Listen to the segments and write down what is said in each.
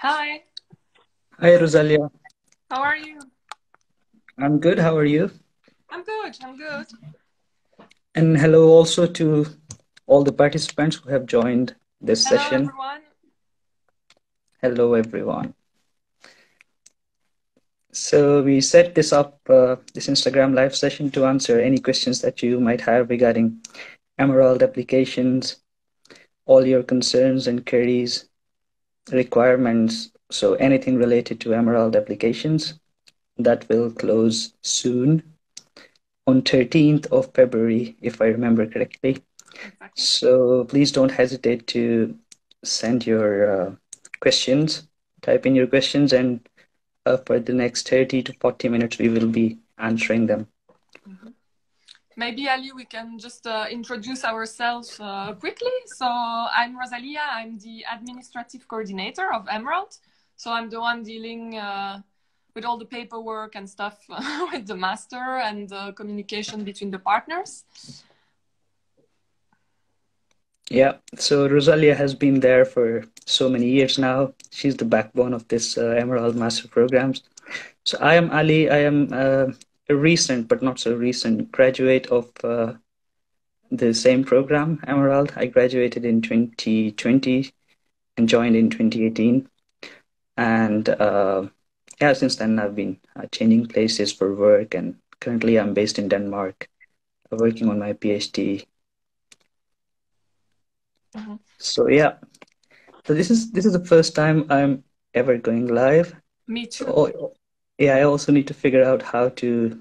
Hi, Hi, Rosalia. how are you? I'm good. How are you? I'm good, I'm good. And hello also to all the participants who have joined this Hello, session. everyone. Hello, everyone. So we set this up, this Instagram live session to answer any questions that you might have regarding Emerald applications, all your concerns and queries, requirements. So anything related to Emerald applications that will close soon on 13th of February, if I remember correctly. Exactly. So please don't hesitate to send your questions, type in your questions, and for the next 30 to 40 minutes, we will be answering them. Maybe, Ali, we can just introduce ourselves quickly. So I'm Rosalia, I'm the administrative coordinator of Emerald. So I'm the one dealing with all the paperwork and stuff with the master and communication between the partners. Yeah, so Rosalia has been there for so many years now. She's the backbone of this Emerald Master Programs. So I am Ali. I am a recent, but not so recent, graduate of the same program, Emerald. I graduated in 2020 and joined in 2018. And yeah, since then I've been changing places for work, and currently I'm based in Denmark, working on my PhD. So yeah, so this is the first time I'm ever going live. Me too. So yeah, I also need to figure out how to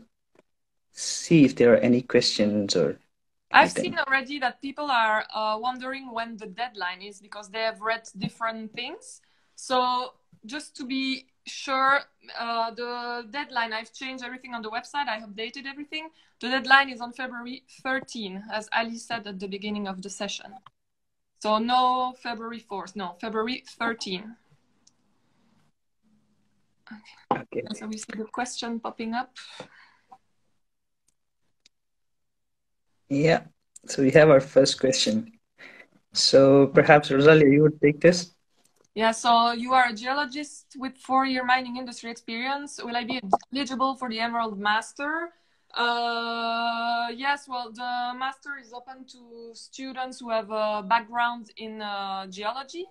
see if there are any questions or I've anything. seen already that people are wondering when the deadline is because they have read different things. So just to be sure, the deadline, I've changed everything on the website. I updated everything. The deadline is on February 13, as Ali said at the beginning of the session. So no February 4th, no, February 13. Okay. So we see the question popping up. Yeah, so we have our first question. So perhaps Rosalia, you would take this? Yeah, so you are a geologist with 4-year mining industry experience. Will I be eligible for the Emerald Master? Yes, well, the Master is open to students who have a background in geology.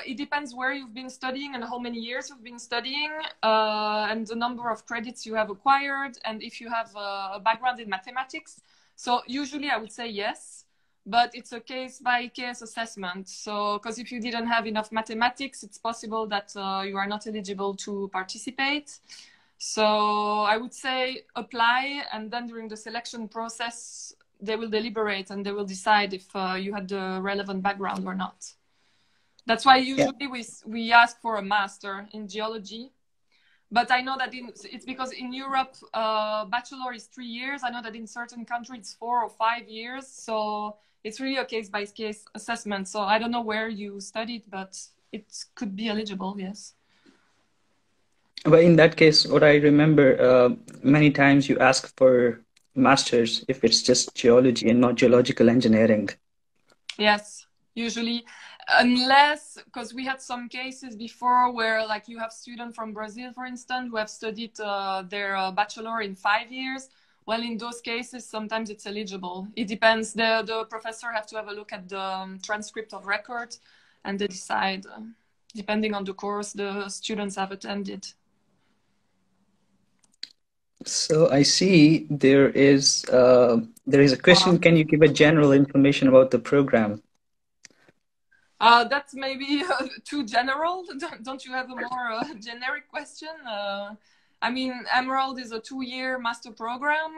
It depends where you've been studying and how many years you've been studying, and the number of credits you have acquired, and if you have a background in mathematics. So usually I would say yes, but it's a case-by-case assessment. So, because if you didn't have enough mathematics, it's possible that you are not eligible to participate. So I would say apply, and then during the selection process, they will deliberate and they will decide if you had the relevant background or not. That's why usually we ask for a master in geology. But I know that it's because in Europe, bachelor is 3 years. I know that in certain countries it's 4 or 5 years. So it's really a case-by-case assessment. So I don't know where you studied, but it could be eligible, yes. But in that case, what I remember, many times you ask for masters if it's just geology and not geological engineering. Yes, usually, unless, because we had some cases before where like you have students from Brazil, for instance, who have studied their bachelor in 5 years. Well, in those cases, sometimes it's eligible. It depends. The professor have to have a look at the transcript of record, and they decide, depending on the course the students have attended. So I see there is a question. Can you give a general information about the program? That's maybe too general. Don't you have a more generic question? I mean, Emerald is a 2-year master program.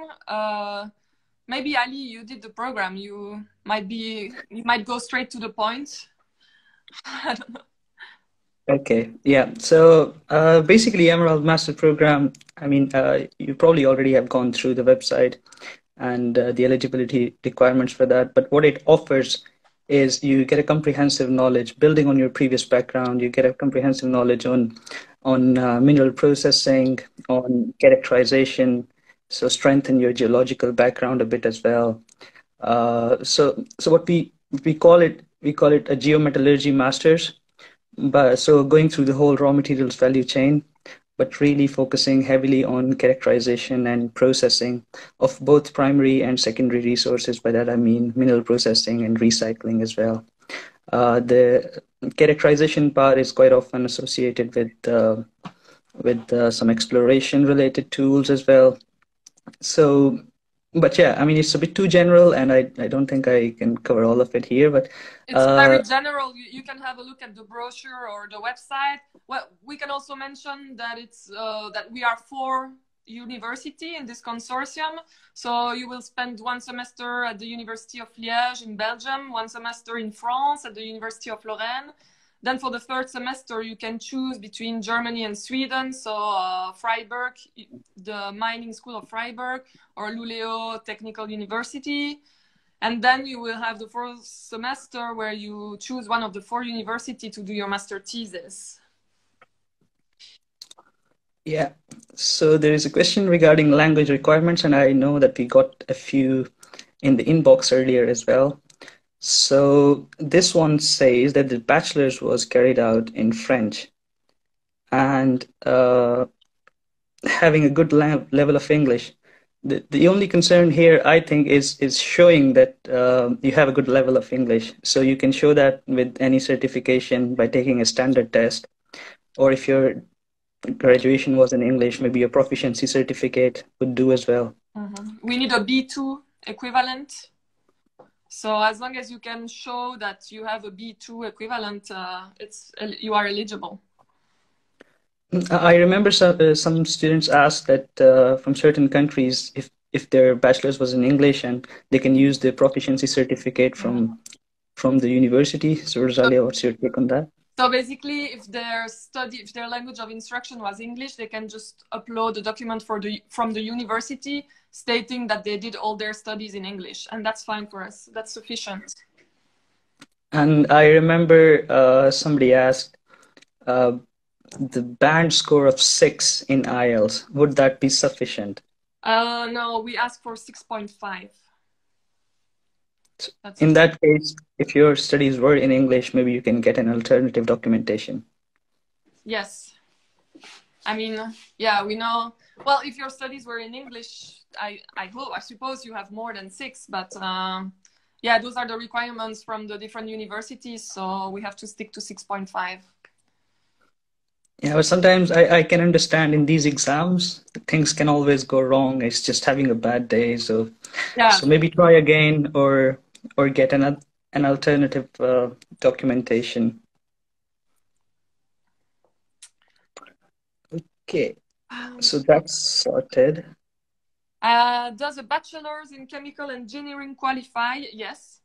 Maybe Ali, you did the program. You might go straight to the point. I don't know. Okay, yeah. So basically, Emerald Master Program, I mean, you probably already have gone through the website and the eligibility requirements for that. But what it offers is you get a comprehensive knowledge, building on your previous background. You get a comprehensive knowledge on mineral processing, on characterization, so strengthen your geological background a bit as well. So what we call it a geometallurgy masters. but so going through the whole raw materials value chain, but really focusing heavily on characterization and processing of both primary and secondary resources. By that I mean mineral processing and recycling as well. The characterization part is quite often associated with some exploration related tools as well. So, but yeah, I mean, it's a bit too general, and I don't think I can cover all of it here, but it's very general. You can have a look at the brochure or the website. Well, we can also mention that it's that we are 4 university in this consortium. So you will spend 1 semester at the University of Liège in Belgium, 1 semester in France at the University of Lorraine. Then for the 3rd semester, you can choose between Germany and Sweden. So Freiberg, the mining school of Freiberg, or Luleå Technical University. And then you will have the 4th semester where you choose one of the 4 universities to do your master thesis. Yeah, so there is a question regarding language requirements, and I know that we got a few in the inbox earlier as well. So this one says that the bachelor's was carried out in French, and having a good level of English. The only concern here, I think, is showing that you have a good level of English. So you can show that with any certification by taking a standard test, or if your graduation was in English, maybe a proficiency certificate would do as well. We need a B2 equivalent. So as long as you can show that you have a B2 equivalent, you are eligible. I remember some students asked that from certain countries, if their bachelor's was in English, and they can use the proficiency certificate from the university. So Rosalia, what's your take on that? So basically, if their language of instruction was English, they can just upload a document from the university stating that they did all their studies in English, and that's fine for us. That's sufficient. And I remember somebody asked the band score of 6 in IELTS. Would that be sufficient? No, we ask for 6.5. In that case, if your studies were in English, maybe you can get an alternative documentation. Yes. I mean, yeah, we know. Well, if your studies were in English, I suppose you have more than 6, but yeah, those are the requirements from the different universities, so we have to stick to 6.5. Yeah, but sometimes I can understand in these exams, things can always go wrong. It's just having a bad day. So, yeah. So maybe try again or get an alternative documentation. Okay, so that's sorted. Does a bachelor's in chemical engineering qualify? Yes.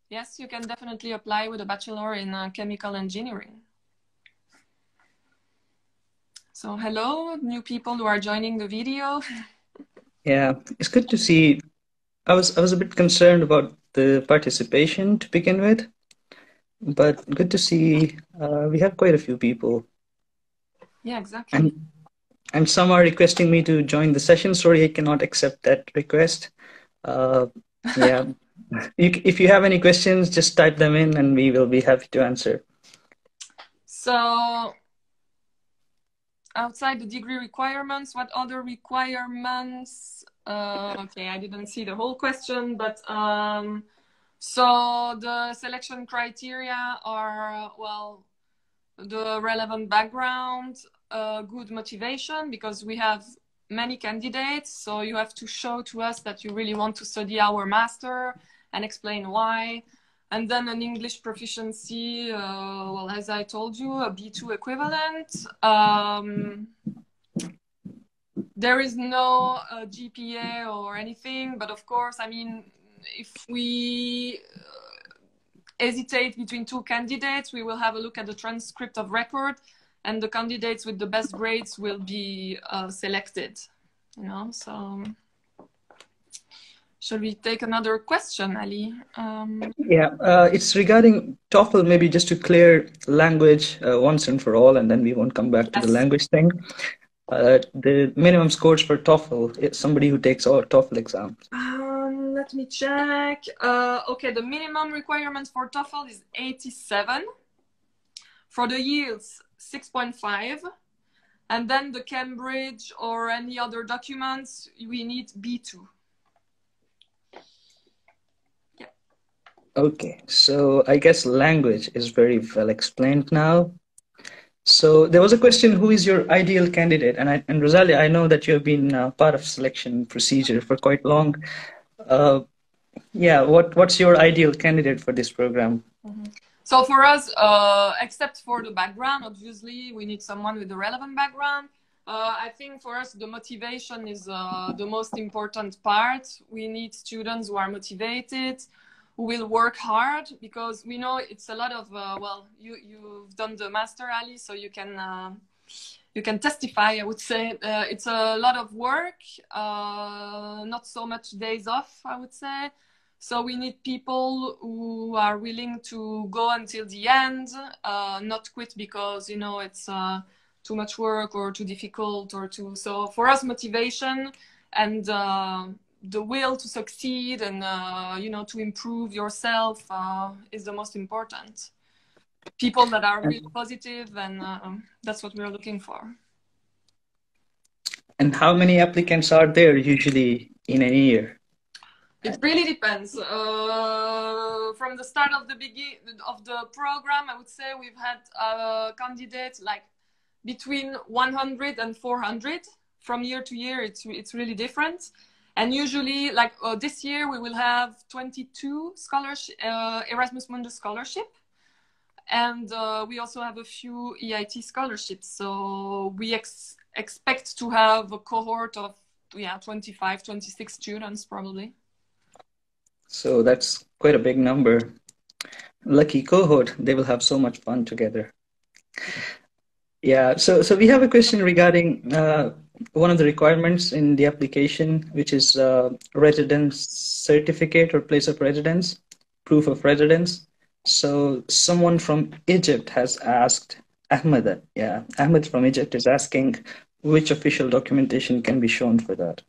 Yes, you can definitely apply with a bachelor in chemical engineering. So hello, new people who are joining the video. Yeah, it's good to see. I was a bit concerned about the participation to begin with, but good to see we have quite a few people. Yeah, exactly. And some are requesting me to join the session. Sorry, I cannot accept that request. Yeah, if you have any questions, just type them in and we will be happy to answer. So outside the degree requirements, what other requirements? Okay, I didn't see the whole question, but so the selection criteria are, well, the relevant background, good motivation, because we have many candidates, so you have to show to us that you really want to study our master and explain why. And then an English proficiency, well, as I told you, a B2 equivalent. There is no GPA or anything, but of course, I mean, if we hesitate between 2 candidates, we will have a look at the transcript of record, and the candidates with the best grades will be selected, you know, so... Should we take another question, Ali? Yeah, it's regarding TOEFL, maybe just to clear language once and for all, and then we won't come back to the language thing. The minimum scores for TOEFL, it's somebody who takes all TOEFL exams. Let me check. Okay, the minimum requirements for TOEFL is 87. For the yields, 6.5. And then the Cambridge or any other documents, we need B2. Yeah. Okay, so I guess language is very well explained now. So there was a question, who is your ideal candidate? And Rosalia, I know that you have been part of selection procedure for quite long. Yeah, what's your ideal candidate for this program? Mm-hmm. So for us, except for the background, obviously, we need someone with a relevant background. I think for us, the motivation is the most important part. We need students who are motivated, who will work hard, because we know it's a lot of, well, you've done the master, Ali, so you can testify, I would say. It's a lot of work, not so much days off, I would say. So we need people who are willing to go until the end, not quit because, you know, it's too much work or too difficult or too... So for us, motivation and the will to succeed and, you know, to improve yourself is the most important. People that are really positive, and that's what we're looking for. And how many applicants are there usually in a year? It really depends. From the start of the program, I would say we've had candidates like between 100 and 400. From year to year, it's really different. And usually, like this year, we will have 22 scholarship, Erasmus Mundus scholarship. And we also have a few EIT scholarships. So we expect to have a cohort of 25, 26 students probably. So that's quite a big number. Lucky cohort, they will have so much fun together. Yeah, so we have a question regarding one of the requirements in the application, which is residence certificate or place of residence, proof of residence. So someone from Egypt has asked, Ahmed from Egypt is asking which official documentation can be shown for that.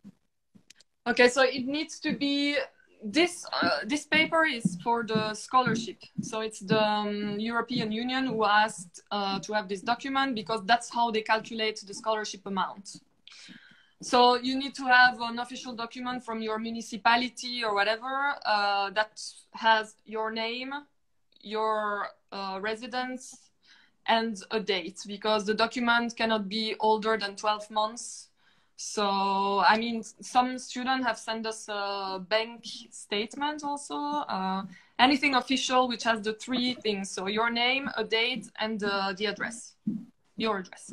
Okay, so it needs to be this paper is for the scholarship. So it's the European Union who asked to have this document because that's how they calculate the scholarship amount. So you need to have an official document from your municipality or whatever that has your name, your residence, and a date, because the document cannot be older than 12 months. So, I mean, some students have sent us a bank statement also, anything official which has the three things. So your name, a date, and the address, your address.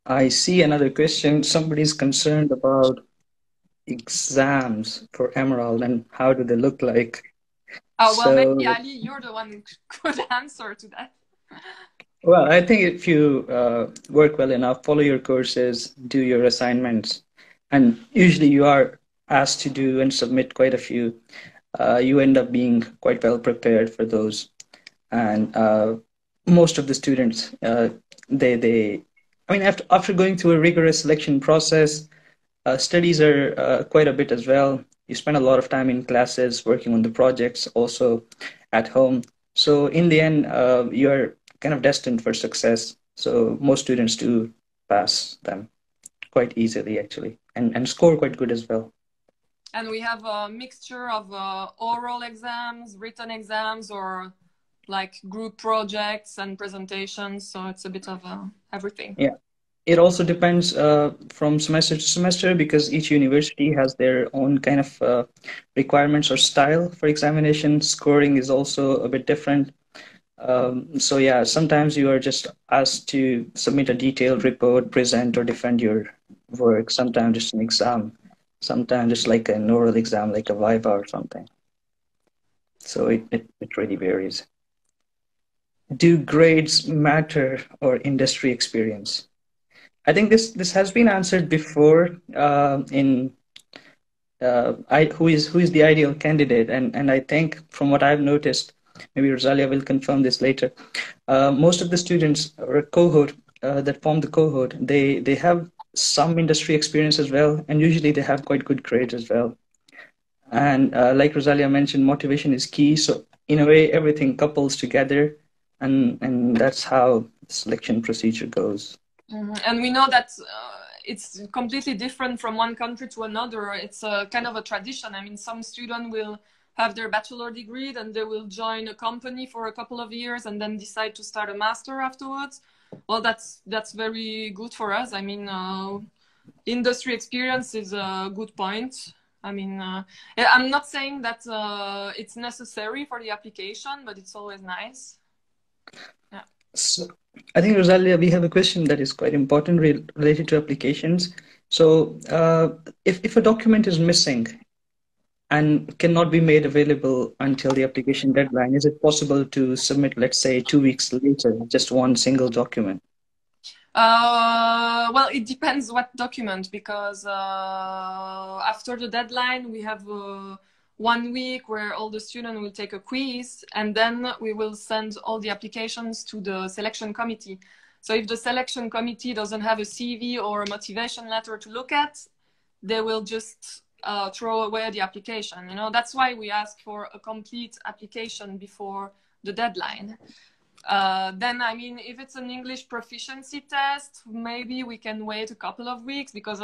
I see another question. Somebody's concerned about exams for Emerald and how do they look like? Oh, well, maybe Ali, you're the one who could answer to that. Well, I think if you work well enough, follow your courses, do your assignments, and usually you are asked to do and submit quite a few, you end up being quite well prepared for those. And most of the students, I mean, after going through a rigorous selection process, studies are quite a bit as well. You spend a lot of time in classes, working on the projects, also at home. So in the end, you're kind of destined for success. So most students do pass them quite easily, actually, and score quite good as well. And we have a mixture of oral exams, written exams, or like group projects and presentations. So it's a bit of everything. Yeah. It also depends from semester to semester, because each university has their own kind of requirements or style for examination. Scoring is also a bit different. So yeah, sometimes you are just asked to submit a detailed report, present or defend your work. Sometimes just an exam, sometimes just like an oral exam, like a viva or something. So it really varies. Do grades matter or industry experience? I think this has been answered before in who is the ideal candidate, and I think from what I've noticed, maybe Rosalia will confirm this later, most of the students or cohort that form the cohort, they have some industry experience as well, and usually they have quite good grades as well. And like Rosalia mentioned, motivation is key. So in a way, everything couples together. and that's how the selection procedure goes. And we know that it's completely different from one country to another. It's a kind of a tradition. I mean, some students will have their bachelor degree, then they will join a company for a couple of years and then decide to start a master afterwards. Well, that's very good for us. I mean, industry experience is a good point. I mean, I'm not saying that it's necessary for the application, but it's always nice. Yeah. So I think, Rosalia, we have a question that is quite important related to applications. So if a document is missing and cannot be made available until the application deadline, is it possible to submit, let's say, 2 weeks later, just one single document? Well, it depends what document, because after the deadline, we have 1 week where all the students will take a quiz, and then we will send all the applications to the selection committee. So if the selection committee doesn't have a CV or a motivation letter to look at, they will just throw away the application. You know, that's why we ask for a complete application before the deadline. Then, I mean, if it's an English proficiency test, maybe we can wait a couple of weeks, because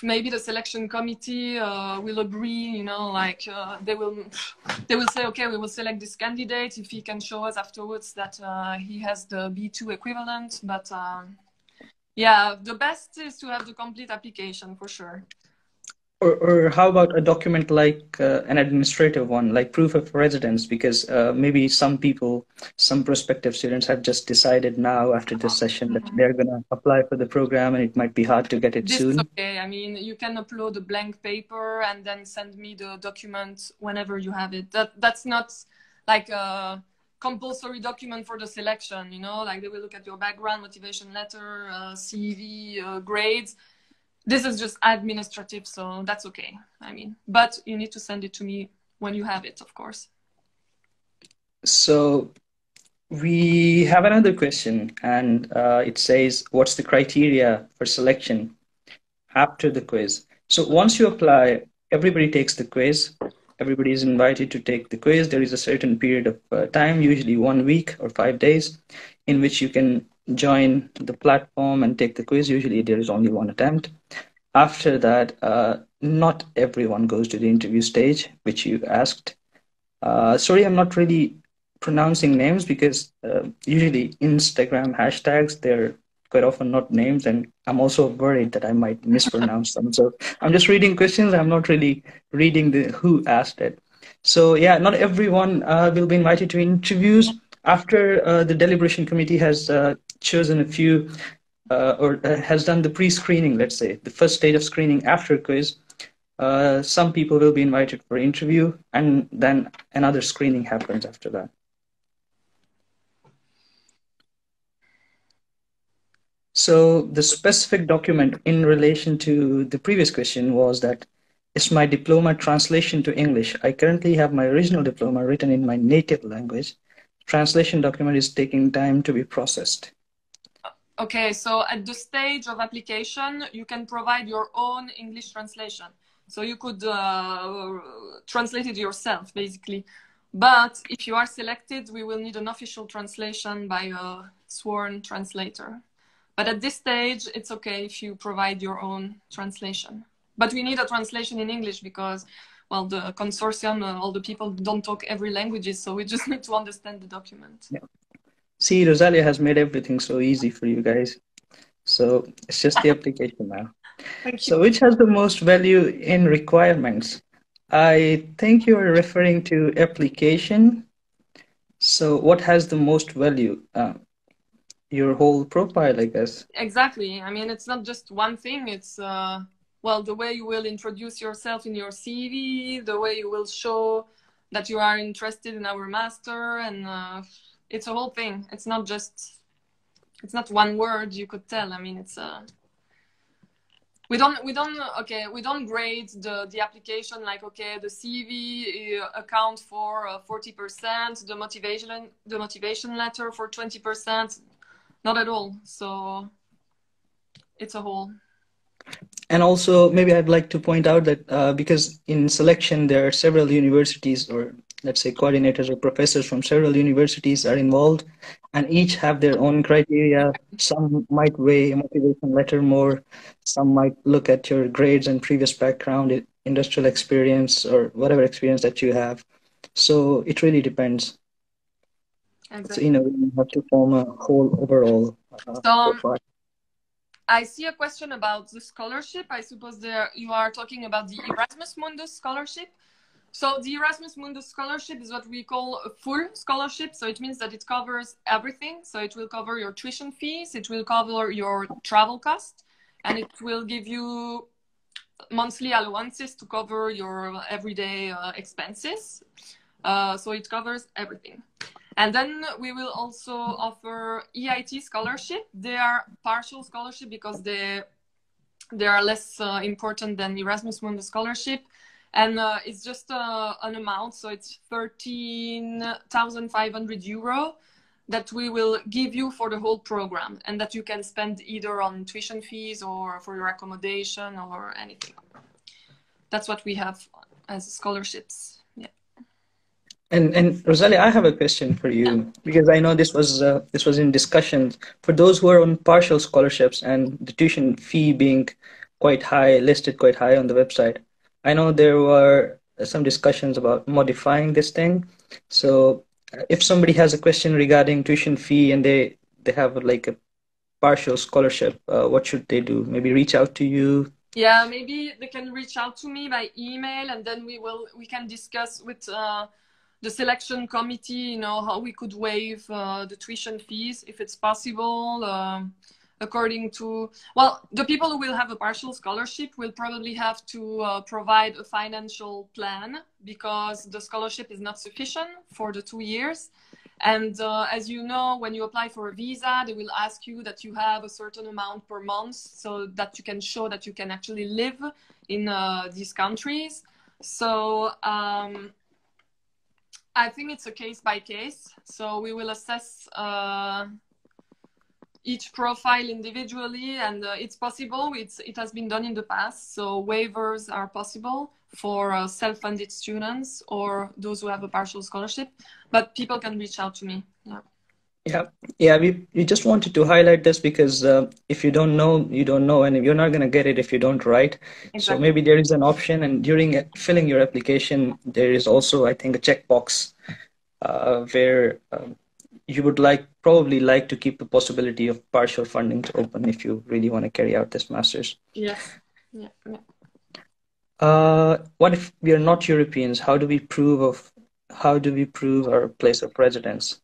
maybe the selection committee will agree, you know, like they will say, okay, we will select this candidate if he can show us afterwards that he has the B2 equivalent. But yeah, the best is to have the complete application for sure. Or how about a document like an administrative one, like proof of residence? Because maybe some prospective students have just decided now after this session that they're going to apply for the program, and it might be hard to get it soon. Okay, I mean, you can upload a blank paper and then send me the document whenever you have it. That's not like a compulsory document for the selection, you know, like they will look at your background, motivation letter, CV, grades. This is just administrative, so that's okay. I mean, but you need to send it to me when you have it, of course. So we have another question, and it says, what's the criteria for selection after the quiz? So once you apply, everybody takes the quiz. Everybody is invited to take the quiz. There is a certain period of time, usually 1 week or 5 days, in which you can join the platform and take the quiz. Usually there is only one attempt. After that, not everyone goes to the interview stage, which you asked. Sorry, I'm not really pronouncing names, because usually Instagram hashtags, they're quite often not names, and I'm also worried that I might mispronounce them. So I'm just reading questions. I'm not really reading who asked it. So yeah, not everyone will be invited to interviews. After the deliberation committee has chosen a few or has done the pre-screening, let's say, the first stage of screening after quiz, some people will be invited for interview, and then another screening happens after that. So the specific document in relation to the previous question was that it's my diploma translation to English. I currently have my original diploma written in my native language. Translation document is taking time to be processed. Okay, so at the stage of application, you can provide your own English translation. So you could translate it yourself, basically. But if you are selected, we will need an official translation by a sworn translator. But at this stage, it's okay if you provide your own translation. But we need a translation in English because, well, the consortium, all the people don't talk every language, so we just need to understand the document. Yeah. See, Rosalia has made everything so easy for you guys. So it's just the application now. So which has the most value in requirements? I think you are referring to application. So what has the most value? Your whole profile, I guess. Exactly. I mean, it's not just one thing. It's, well, the way you will introduce yourself in your CV, the way you will show that you are interested in our master, and it's a whole thing. It's not just, it's not one word you could tell. I mean, it's we don't grade the application like, okay, the CV account for 40%, the motivation letter for 20%. Not at all. So it's a whole. And also, maybe I'd like to point out that because in selection, there are several universities or let's say coordinators or professors from several universities are involved, and each have their own criteria. Some might weigh a motivation letter more, some might look at your grades and previous background, industrial experience, or whatever experience that you have. So it really depends. Exactly. So, you have to form a whole overall profile. I see a question about the scholarship. I suppose you are talking about the Erasmus Mundus scholarship. So the Erasmus Mundus scholarship is what we call a full scholarship. So it means that it covers everything. So it will cover your tuition fees, it will cover your travel cost, and it will give you monthly allowances to cover your everyday expenses. So it covers everything. And then we will also offer EIT scholarship. They are partial scholarship because they are less important than Erasmus Mundus scholarship. And it's just an amount, so it's 13,500 euro that we will give you for the whole program, and that you can spend either on tuition fees or for your accommodation or anything. That's what we have as scholarships. Yeah. And Rosalie, I have a question for you, because I know this was in discussions. For those who are on partial scholarships and the tuition fee being quite high, listed quite high on the website, I know there were some discussions about modifying this thing. So if somebody has a question regarding tuition fee and they have like a partial scholarship, what should they do? Maybe reach out to you? Yeah, maybe they can reach out to me by email, and then we can discuss with the selection committee, how we could waive the tuition fees if it's possible. According to, the people who will have a partial scholarship will probably have to provide a financial plan, because the scholarship is not sufficient for the 2 years. And as you know, when you apply for a visa, they will ask you that you have a certain amount per month, so that you can show that you can actually live in these countries. So I think it's a case by case. So we will assess each profile individually, and it's possible. It has been done in the past. So waivers are possible for self-funded students or those who have a partial scholarship, but people can reach out to me. Yeah. We just wanted to highlight this because if you don't know, you don't know, and you're not going to get it if you don't write. Exactly. So maybe there is an option, and during filling your application, there is also, I think, a checkbox where you would probably like to keep the possibility of partial funding to open if you really want to carry out this master's. Yes. Yeah. What if we are not Europeans? How do we prove our place of residence?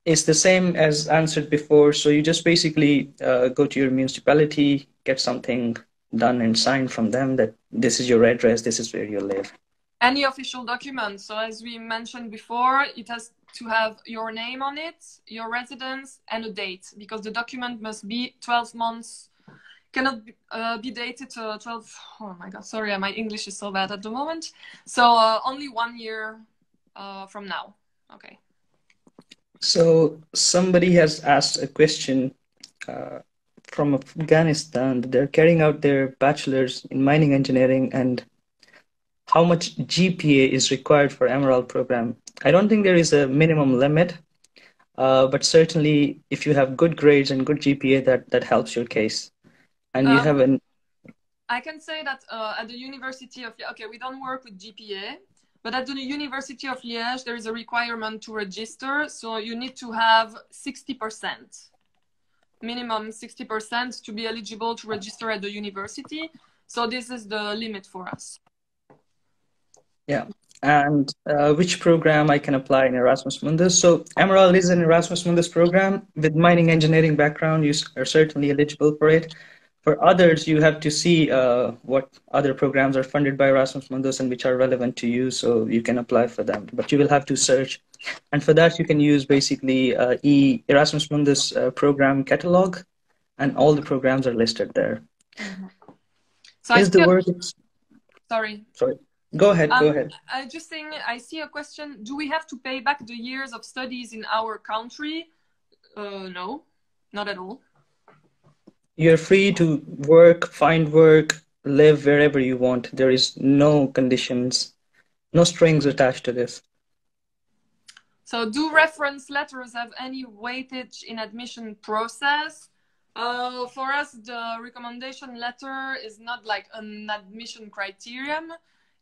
It's the same as answered before. So you just basically go to your municipality, get something done and signed from them that this is your address, this is where you live. Any official document. So as we mentioned before, it has to have your name on it, your residence, and a date, because the document must be 12 months, cannot be dated 12, oh my God, sorry, my English is so bad at the moment. So only 1 year from now. Okay. So somebody has asked a question from Afghanistan. They're carrying out their bachelor's in mining engineering, and how much GPA is required for Emerald program? I don't think there is a minimum limit, but certainly if you have good grades and good GPA, that helps your case. And you have an... I can say that at the University of... Okay, we don't work with GPA, but at the University of Liège, there is a requirement to register. So you need to have 60%, minimum 60% to be eligible to register at the university. So this is the limit for us. Yeah. And which program I can apply in Erasmus Mundus? So Emerald is an Erasmus Mundus program. With mining engineering background, you are certainly eligible for it. For others, you have to see what other programs are funded by Erasmus Mundus and which are relevant to you, so you can apply for them. But you will have to search. And for that, you can use basically Erasmus Mundus program catalog, and all the programs are listed there. Mm-hmm. So Sorry. Go ahead. I just think I see a question. Do we have to pay back the years of studies in our country? No, not at all. You're free to work, find work, live wherever you want. There is no conditions, no strings attached to this. So do reference letters have any weightage in admission process? For us, the recommendation letter is not like an admission criterion.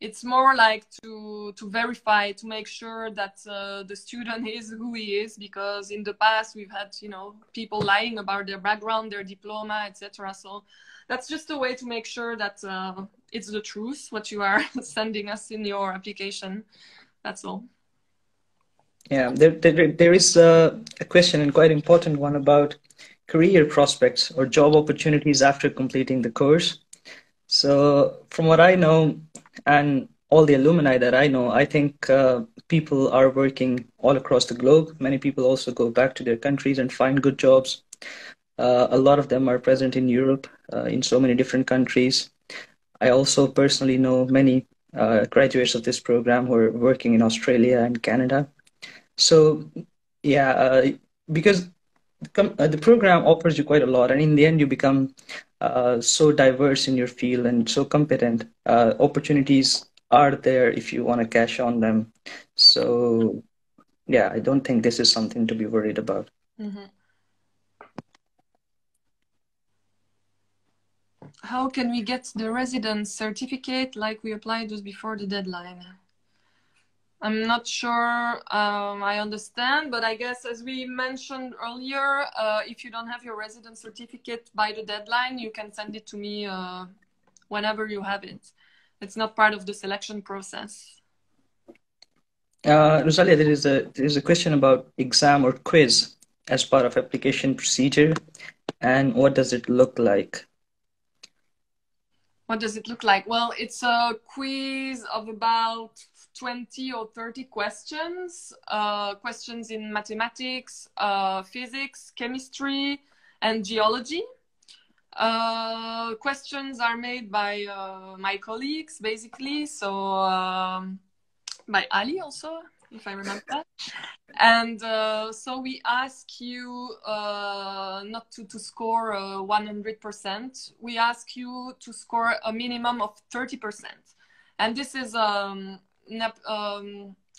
It's more like to verify, to make sure that the student is who he is, because in the past we've had, you know, people lying about their background, their diploma, etc. So that's just a way to make sure that it's the truth, what you are sending us in your application. That's all. Yeah, there is a question, and quite important one, about career prospects or job opportunities after completing the course. So from what I know, and all the alumni that I know, I think people are working all across the globe. Many people also go back to their countries and find good jobs. A lot of them are present in Europe, in so many different countries. I also personally know many graduates of this program who are working in Australia and Canada. So yeah, because the program offers you quite a lot, and in the end you become so diverse in your field and so competent. Opportunities are there if you want to cash on them. So yeah, I don't think this is something to be worried about. Mm-hmm. How can we get the residence certificate like we applied just before the deadline? I'm not sure I understand, but I guess as we mentioned earlier, if you don't have your residence certificate by the deadline, you can send it to me whenever you have it. It's not part of the selection process. Rosalia, there is a question about exam or quiz as part of application procedure, and what does it look like? What does it look like? Well, it's a quiz of about 20 or 30 questions, questions in mathematics, physics, chemistry, and geology. Questions are made by my colleagues, basically. So by Ali also, if I remember that. And so we ask you not to score 100%. We ask you to score a minimum of 30%. And this is a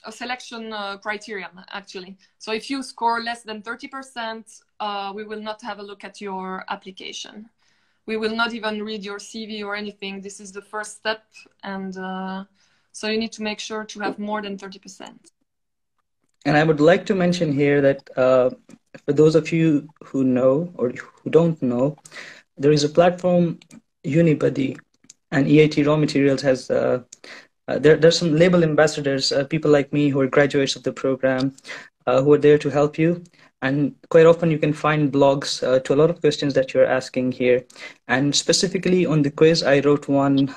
selection criterion, actually. So if you score less than 30%, we will not have a look at your application. We will not even read your CV or anything. This is the first step. And so you need to make sure to have more than 30%. And I would like to mention here that for those of you who know or who don't know, there is a platform, Unibuddy, and EIT Raw Materials has, there's some label ambassadors, people like me who are graduates of the program, who are there to help you. And quite often you can find blogs to a lot of questions that you're asking here. And specifically on the quiz, I wrote one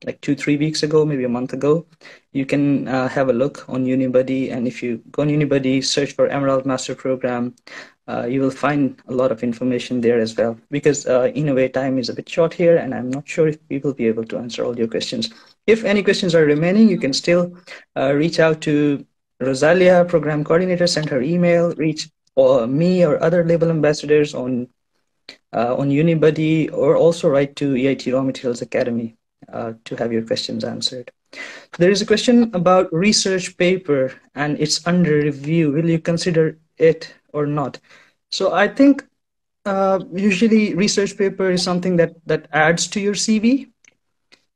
like 2-3 weeks ago, maybe a month ago. You can have a look on Unibuddy, and if you go on Unibuddy, search for Emerald Master Program, you will find a lot of information there as well. Because in a way, time is a bit short here, and I'm not sure if we will be able to answer all your questions. If any questions are remaining, you can still reach out to Rosalia, program coordinator, send her email, reach me or other label ambassadors on Unibuddy, or also write to EIT Raw Materials Academy to have your questions answered. There is a question about research paper and it's under review. Will you consider it or not? So I think usually research paper is something that adds to your CV.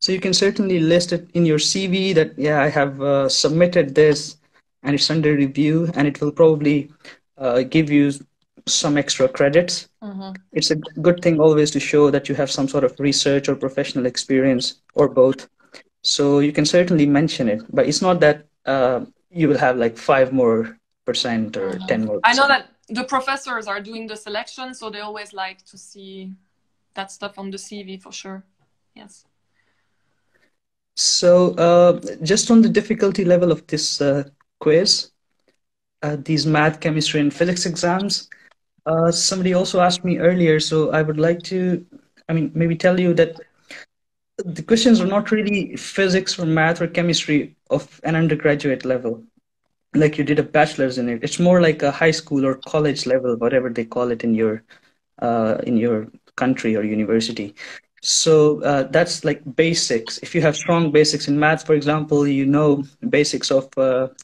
So you can certainly list it in your CV that, yeah, I have submitted this and it's under review, and it will probably give you some extra credits. Mm-hmm. It's a good thing always to show that you have some sort of research or professional experience or both. So you can certainly mention it, but it's not that you will have like 5% more or 10% more. I know that the professors are doing the selection, so they always like to see that stuff on the CV for sure. Yes. So just on the difficulty level of this quiz, these math, chemistry, and physics exams, somebody also asked me earlier, so I would like to, maybe tell you that the questions are not really physics or math or chemistry of an undergraduate level, like you did a bachelor's in it. It's more like a high school or college level, whatever they call it in your country or university. So that's like basics. If you have strong basics in math, for example, you know basics of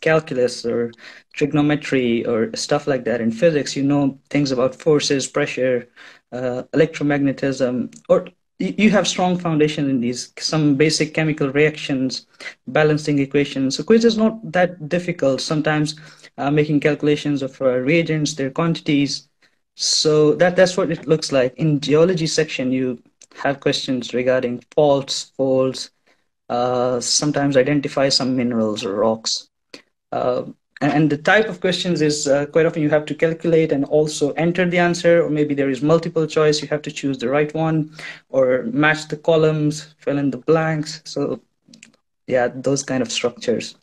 calculus or trigonometry or stuff like that. In physics, you know things about forces, pressure, electromagnetism, or you have strong foundation in these, some basic chemical reactions, balancing equations. So quiz is not that difficult. Sometimes making calculations of reagents, their quantities. So that's what it looks like. In geology section, you have questions regarding faults, folds, sometimes identify some minerals or rocks. Uh, and the type of questions is quite often you have to calculate and also enter the answer, or maybe there is multiple choice, you have to choose the right one, or match the columns, fill in the blanks. So yeah, those kind of structures.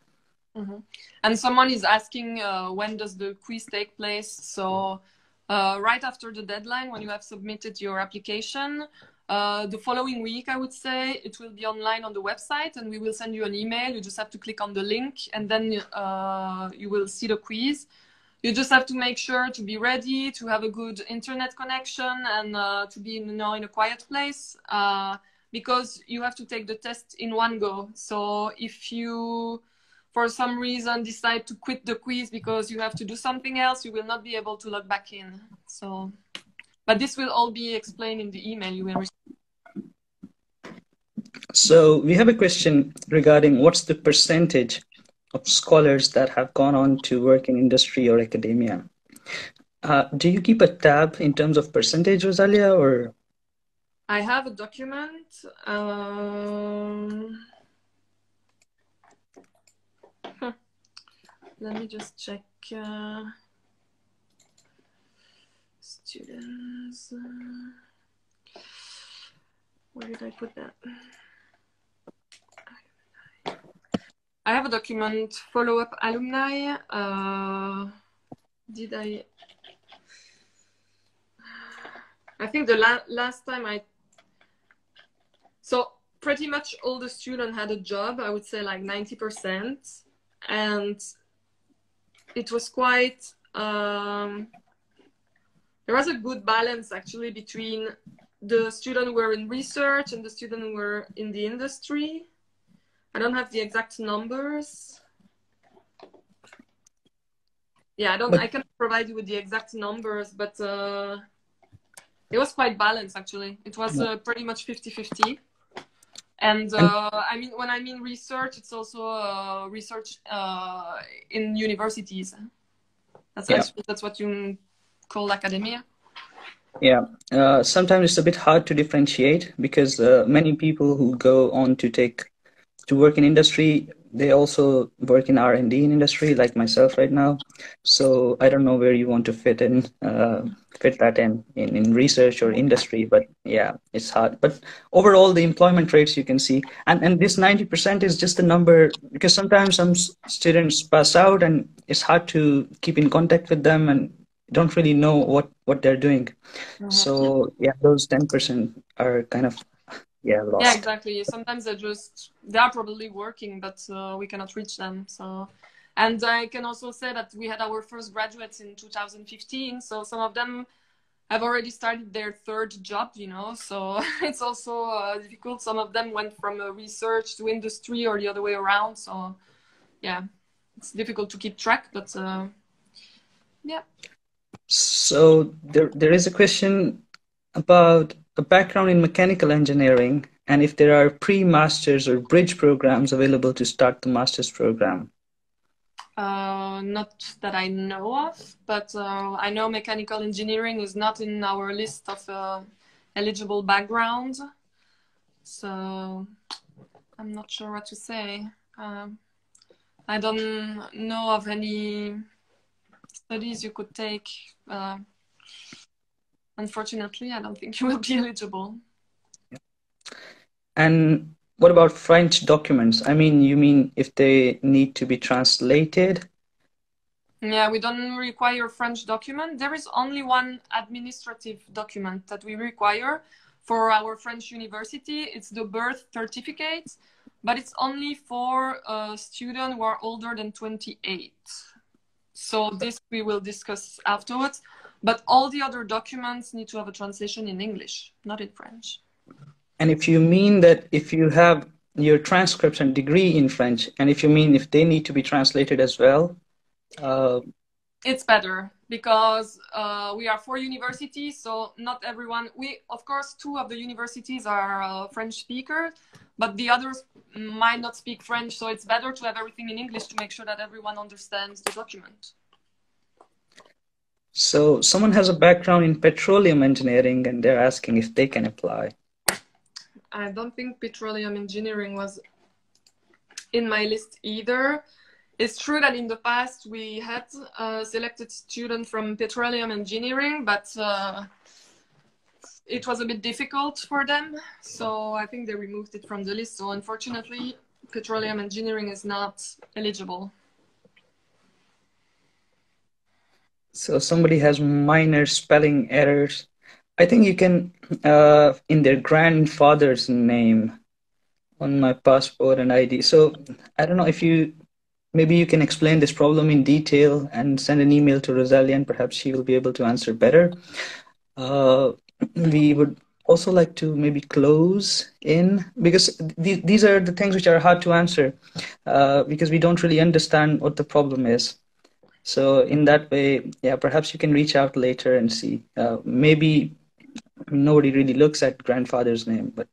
Mm-hmm. And someone is asking when does the quiz take place? So right after the deadline, when you have submitted your application, the following week, I would say, it will be online on the website and we will send you an email. You just have to click on the link and then you will see the quiz. You just have to make sure to be ready, to have a good internet connection and to be in a quiet place because you have to take the test in one go. So if you, for some reason, decide to quit the quiz because you have to do something else, you will not be able to log back in. So, but this will all be explained in the email you will receive. So we have a question regarding what's the percentage of scholars that have gone on to work in industry or academia. Do you keep a tab in terms of percentage, Rosalia, or? I have a document. Let me just check. Students. Where did I put that? I have a document, follow-up alumni. Did I think the last time so pretty much all the students had a job, I would say like 90%. And it was quite, there was a good balance actually between the students who were in research and the students who were in the industry. I don't have the exact numbers. Yeah, I cannot provide you with the exact numbers, but it was quite balanced actually. It was pretty much 50-50. And I mean, when I mean research, it's also research in universities. That's what you call academia. Yeah, sometimes it's a bit hard to differentiate because many people who go on to work in industry, they also work in R&D in industry, like myself right now. So I don't know where you want to fit that in research or industry, but yeah, it's hard. But overall, the employment rates you can see, and this 90% is just a number because sometimes some students pass out and it's hard to keep in contact with them and don't really know what they're doing. So yeah, those 10% are kind of lost. Yeah, exactly. Sometimes they are probably working, but we cannot reach them. So, and I can also say that we had our first graduates in 2015. So some of them have already started their third job, so it's also difficult. Some of them went from research to industry or the other way around. So yeah, it's difficult to keep track, but yeah. So there is a question about a background in mechanical engineering and if there are pre-masters or bridge programs available to start the master's program. Not that I know of, but I know mechanical engineering is not in our list of eligible backgrounds. So I'm not sure what to say. I don't know of any studies you could take. Unfortunately, I don't think you will be eligible. And what about French documents? I mean, you mean if they need to be translated? Yeah, we don't require French document. There is only one administrative document that we require for our French university. It's the birth certificate, but it's only for students who are older than 28. So this we will discuss afterwards. But all the other documents need to have a translation in English, not in French. And if you mean that if you have your transcripts and degree in French, and if you mean if they need to be translated as well, it's better because we are 4 universities, so not everyone. Of course, 2 of the universities are French speakers, but the others might not speak French, so it's better to have everything in English to make sure that everyone understands the document. So someone has a background in petroleum engineering and they're asking if they can apply. I don't think petroleum engineering was in my list either. It's true that in the past we had selected students from petroleum engineering, but it was a bit difficult for them. So I think they removed it from the list. So unfortunately, petroleum engineering is not eligible. So somebody has minor spelling errors. I think you can, in their grandfather's name on my passport and ID. So I don't know if maybe you can explain this problem in detail and send an email to Rosalia, and perhaps she will be able to answer better. We would also like to maybe close in, because these are the things which are hard to answer, because we don't really understand what the problem is. So in that way, yeah, perhaps you can reach out later and see. Maybe nobody really looks at grandfather's name, but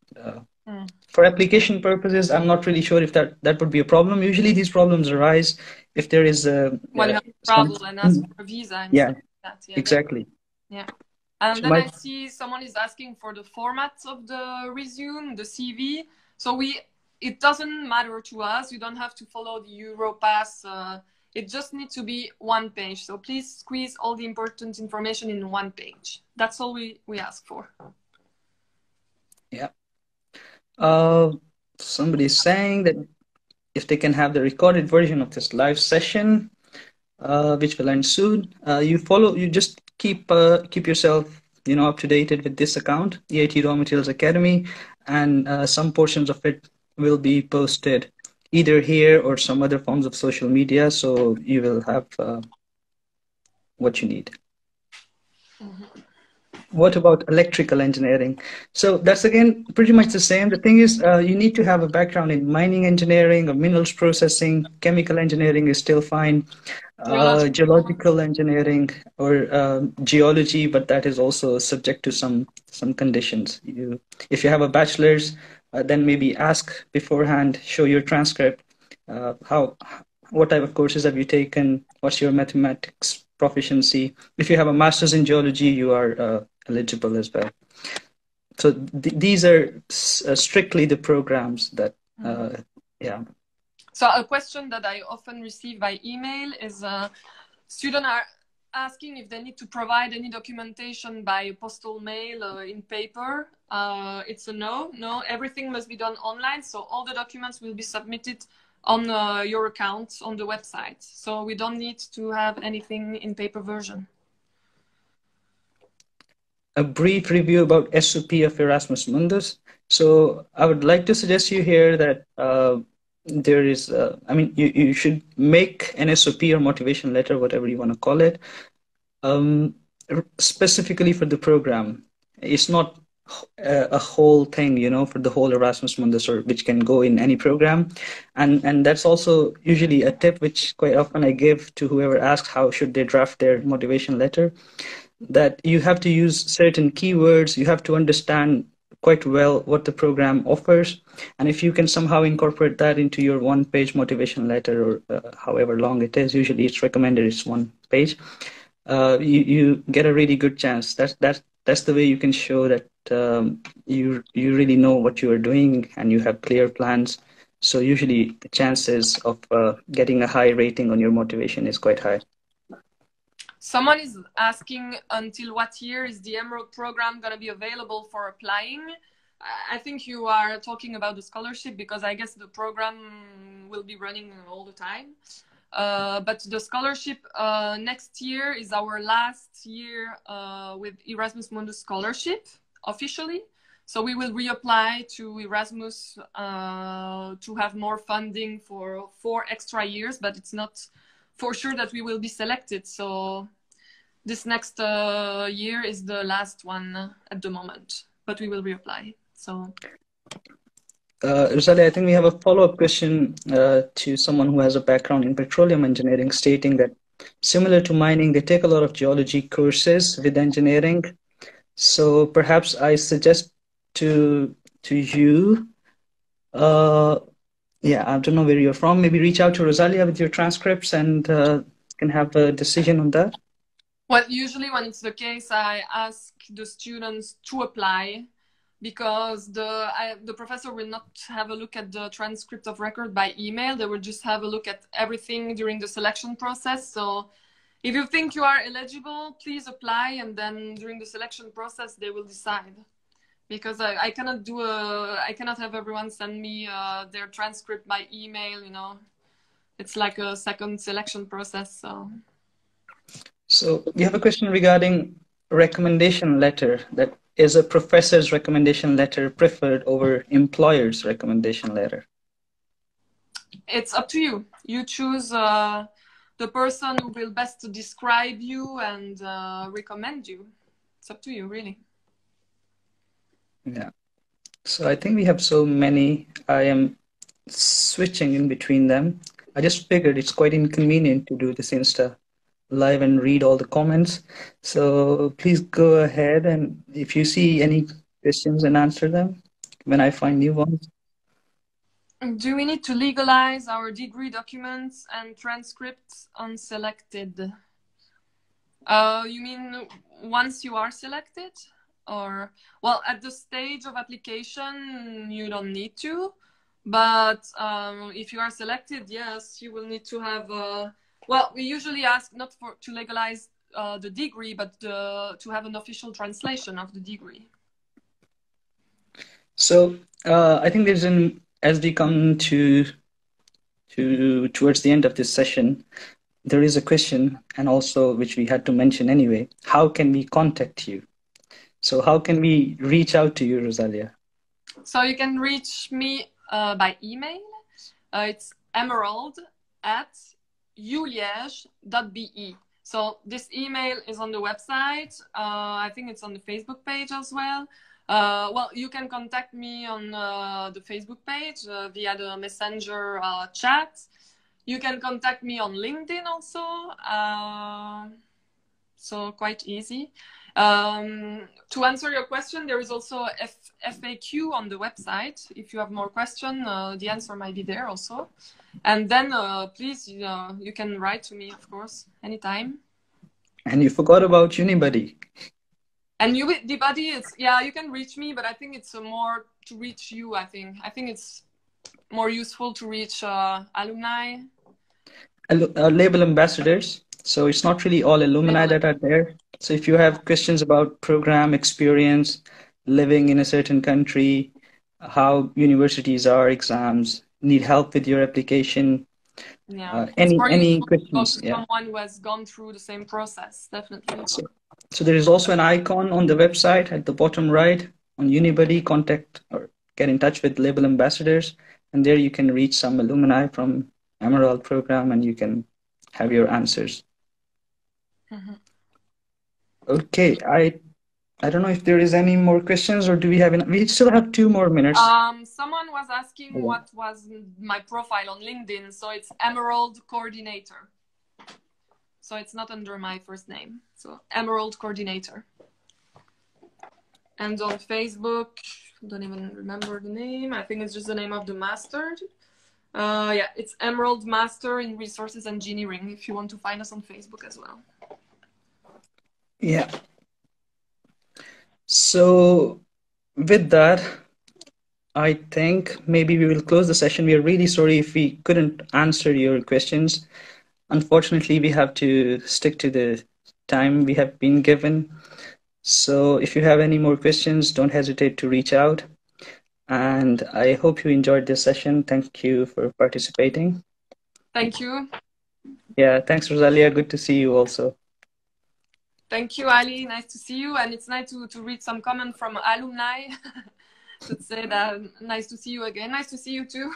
for application purposes, I'm not really sure if that would be a problem. Usually these problems arise if there is when you have travel and ask for a visa and stuff like that. Yeah, exactly. Yeah. And So then I see someone is asking for the format of the resume, the CV. So it doesn't matter to us. You don't have to follow the Europass. It just needs to be 1 page. So please squeeze all the important information in 1 page. That's all we ask for. Yeah. Somebody's saying that if they can have the recorded version of this live session, which will end soon, you just keep yourself, up to date with this account, EIT Raw Materials Academy, and some portions of it will be posted either here or some other forms of social media, so you will have what you need. What about electrical engineering? So that's again pretty much the same. The thing is, you need to have a background in mining engineering or minerals processing. Chemical engineering is still fine. Geological engineering or geology, but that is also subject to some conditions. If you have a bachelor's, then maybe ask beforehand, show your transcript. What type of courses have you taken? What's your mathematics proficiency? If you have a master's in geology, you are eligible as well. So these are strictly the programs that, yeah. So a question that I often receive by email is students are asking if they need to provide any documentation by postal mail in paper. It's a no. No, everything must be done online. So all the documents will be submitted on your account on the website. So we don't need to have anything in paper version. A brief review about SOP of Erasmus Mundus. So I would like to suggest you here that there is, you should make an SOP or motivation letter, whatever you want to call it, specifically for the program. It's not a whole thing, for the whole Erasmus Mundus, or which can go in any program. And that's also usually a tip which quite often I give to whoever asks how should they draft their motivation letter, that you have to use certain keywords. You have to understand quite well what the program offers. And if you can somehow incorporate that into your 1-page motivation letter, or however long it is, usually it's recommended it's 1 page, you get a really good chance. That's the way you can show that you really know what you are doing and you have clear plans. So usually the chances of getting a high rating on your motivation is quite high. Someone is asking until what year is the Emerald program going to be available for applying? I think you are talking about the scholarship, because I guess the program will be running all the time. But the scholarship next year is our last year with Erasmus Mundus scholarship officially. So we will reapply to Erasmus to have more funding for 4 extra years, but it's not for sure that we will be selected. So this next year is the last one at the moment, but we will reapply. So. Rosalia, I think we have a follow-up question to someone who has a background in petroleum engineering, stating that similar to mining, they take a lot of geology courses with engineering. So perhaps I suggest to you, yeah, I don't know where you're from. Maybe reach out to Rosalia with your transcripts and can have a decision on that. Well, usually when it's the case, I ask the students to apply, because the professor will not have a look at the transcript of record by email. They will just have a look at everything during the selection process. So if you think you are eligible, please apply, and then during the selection process, they will decide. Because I cannot I cannot have everyone send me their transcript by email, you know. It's like a second selection process, so. So we have a question regarding recommendation letter. That is a professor's recommendation letter preferred over employer's recommendation letter? It's up to you. You choose the person who will best describe you and recommend you. It's up to you, really. Yeah. So I think we have so many. I am switching in between them. I just figured it's quite inconvenient to do this Insta live and read all the comments. So please go ahead, and if you see any questions, and answer them when I find new ones. Do we need to legalize our degree documents and transcripts unselected? You mean once you are selected? Or, well, at the stage of application, you don't need to. But if you are selected, yes, you will need to have, well, we usually ask not to legalize the degree, but to have an official translation of the degree. So I think there's as we come towards the end of this session, there is a question, and also which we had to mention anyway. How can we contact you? So how can we reach out to you, Rosalia? So you can reach me by email. It's emerald@uliège.be. So this email is on the website. I think it's on the Facebook page as well. Well, you can contact me on the Facebook page via the Messenger chat. You can contact me on LinkedIn also. So quite easy. To answer your question, there is also FAQ on the website. If you have more questions, the answer might be there also. And then please, you can write to me, of course, anytime. And you forgot about Unibuddy. And Unibuddy, yeah, you can reach me, but I think it's more to reach you, I think. I think it's more useful to reach alumni. Label ambassadors. So it's not really all alumni that are there. So if you have questions about program experience, living in a certain country, how universities are, exams, need help with your application, yeah, any questions? Yeah. Someone who has gone through the same process, definitely. So there is also an icon on the website at the bottom right on Unibuddy, contact or get in touch with label ambassadors, and there you can reach some alumni from Emerald program, and you can have your answers. Mm-hmm. Okay, I don't know if there is any more questions, or do we have we still have 2 more minutes. Someone was asking what was my profile on LinkedIn. So it's Emerald Coordinator. So it's not under my first name. So Emerald Coordinator. And on Facebook, don't even remember the name. I think it's just the name of the master. Yeah, it's Emerald Master in Resources Engineering, if you want to find us on Facebook as well. Yeah. So with that, I think maybe we will close the session. We are really sorry if we couldn't answer your questions. Unfortunately, we have to stick to the time we have been given. So if you have any more questions, don't hesitate to reach out. And I hope you enjoyed this session. Thank you for participating. Thank you. Yeah, thanks, Rosalia. Good to see you also. Thank you, Ali. Nice to see you. And it's nice to read some comment from alumni to say that nice to see you again. Nice to see you too.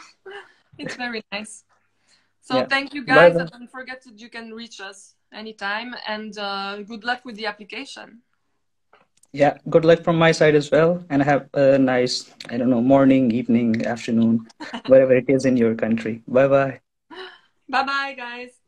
It's very nice. So yeah. Thank you, guys. And don't forget that you can reach us anytime. And good luck with the application. Yeah, good luck from my side as well. And have a nice, I don't know, morning, evening, afternoon, wherever it is in your country. Bye bye. Bye bye, guys.